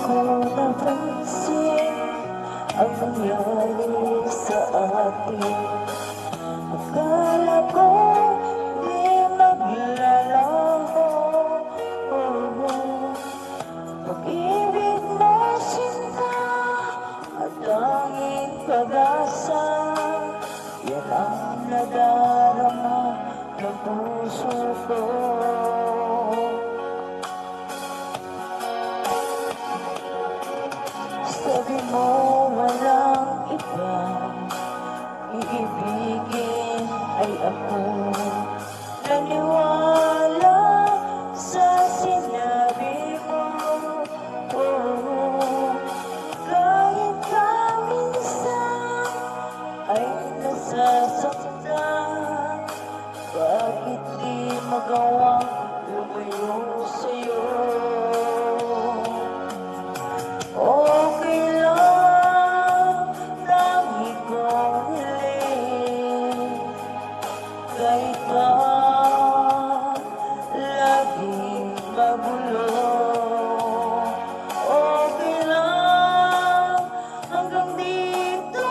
ko napansin ang nangyari sa atin. Akala ko di maglalaho, pag-ibig mo sinta at tanging pag-asa. Yan ang nadarama ng puso ko. Sabi mo walang iba, iibigin ay ako. Naniwala sa sinabi mo, kahit na minsan ay nasasaktan. Bakit di magawang lumayo sa'yo? Okay lang, tangi kong hiling, kahit pa laging magulo. Okay lang, hanggang dito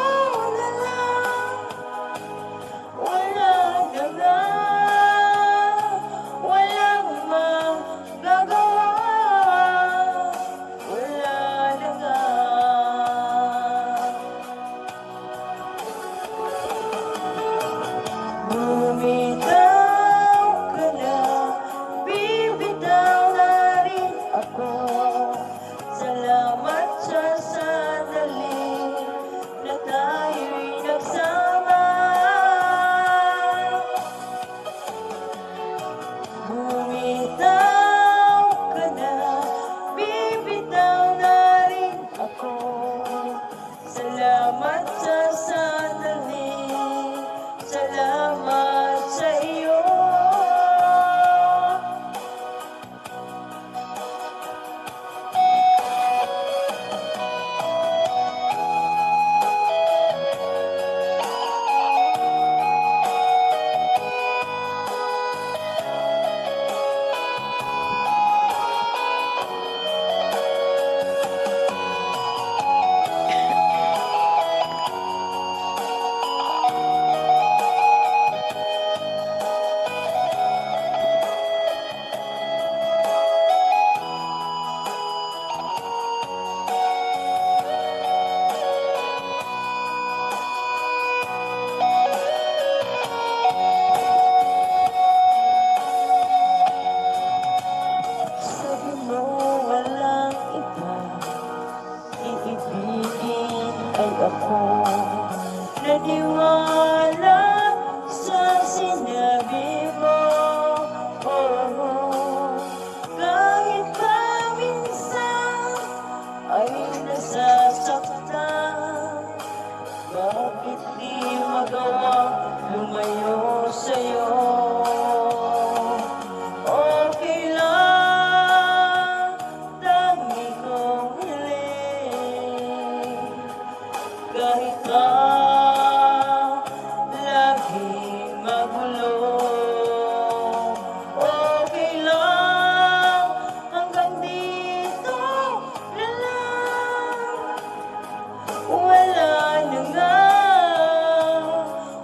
na lang. Wala na nga, walang magagawa. Wala na nga. Bumitaw ka na, bibitaw na rin ako. Salamat sa sandali na tayo'y nagsama. Bumitaw ka na, bibitaw na rin ako. Salamat sa sandali, salamat sa iyo. Sabi mo walang iba, iibigin ay ako. Naniwala sa sinabi mo, kahit pa minsan ay nasasaktan. Bakit di magawa lumayo sa'yo? Okay lang, tangi kong hiling, kahit pa laging magulo. Okay lang, hanggang dito na lang. Wala na nga,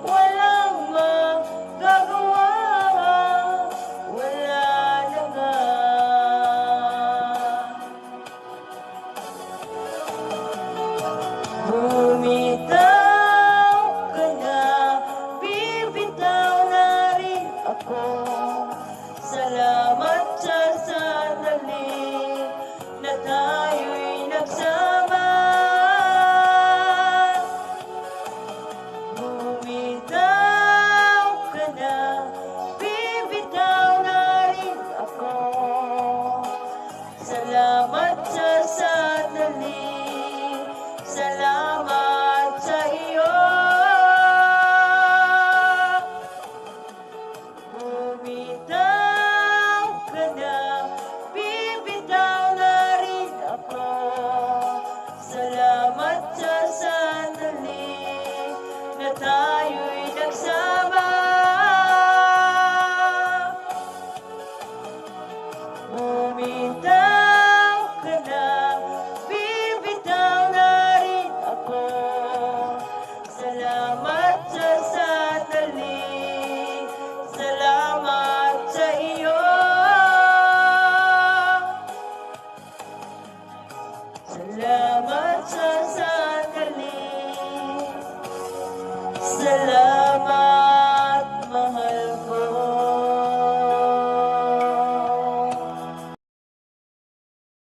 walang magagawa. Wala na nga. Bumitaw ka na, bibitaw na rin ako. Salamat sa sandali na tayo'y nagsama. Bumitaw ka na, bibitaw na rin ako. Salamat sa sandali, salamat sa iyo. Bumitaw